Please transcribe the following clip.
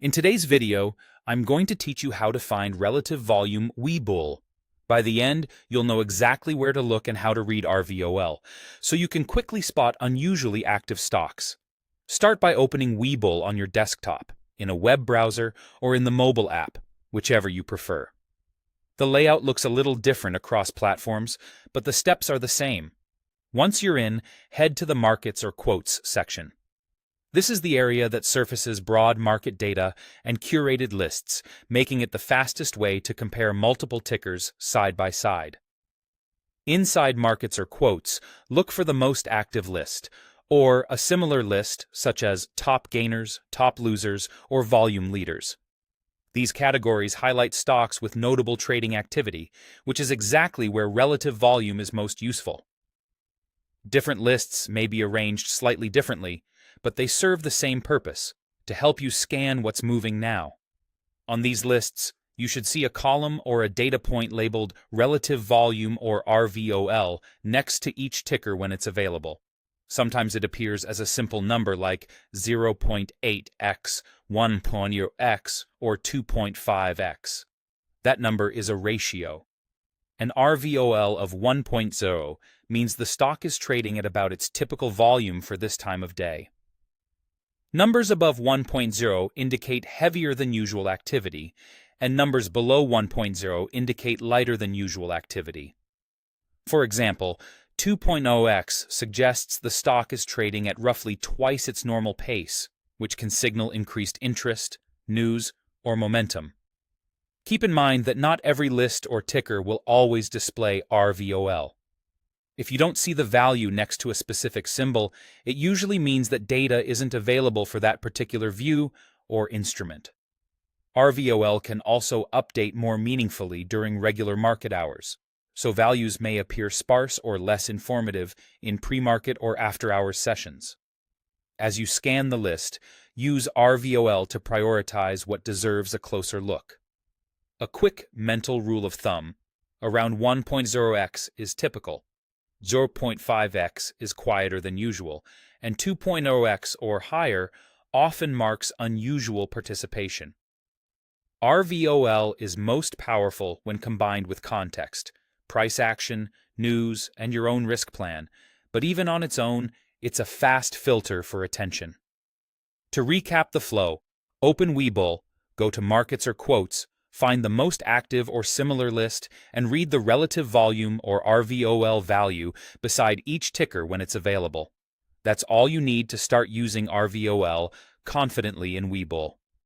In today's video, I'm going to teach you how to find relative volume Webull. By the end, you'll know exactly where to look and how to read RVOL, so you can quickly spot unusually active stocks. Start by opening Webull on your desktop, in a web browser, or in the mobile app, whichever you prefer. The layout looks a little different across platforms, but the steps are the same. Once you're in, head to the Markets or Quotes section. This is the area that surfaces broad market data and curated lists, making it the fastest way to compare multiple tickers side by side. Inside Markets or Quotes, look for the most active list, or a similar list such as top gainers, top losers, or volume leaders. These categories highlight stocks with notable trading activity, which is exactly where relative volume is most useful. Different lists may be arranged slightly differently, but they serve the same purpose, to help you scan what's moving now. On these lists, you should see a column or a data point labeled Relative Volume or RVOL next to each ticker when it's available. Sometimes it appears as a simple number like 0.8x, 1.0x, or 2.5x. That number is a ratio. An RVOL of 1.0 means the stock is trading at about its typical volume for this time of day. Numbers above 1.0 indicate heavier than usual activity, and numbers below 1.0 indicate lighter than usual activity. For example, 2.0x suggests the stock is trading at roughly twice its normal pace, which can signal increased interest, news, or momentum. Keep in mind that not every list or ticker will always display RVOL. If you don't see the value next to a specific symbol, it usually means that data isn't available for that particular view or instrument. RVOL can also update more meaningfully during regular market hours, so values may appear sparse or less informative in pre-market or after-hours sessions. As you scan the list, use RVOL to prioritize what deserves a closer look. A quick mental rule of thumb: around 1.0x is typical. 0.5x is quieter than usual, and 2.0x or higher often marks unusual participation. RVOL is most powerful when combined with context, price action, news, and your own risk plan, but even on its own, it's a fast filter for attention. To recap the flow, open Webull, go to Markets or Quotes, find the most active or similar list, and read the relative volume or RVOL value beside each ticker when it's available. That's all you need to start using RVOL confidently in Webull.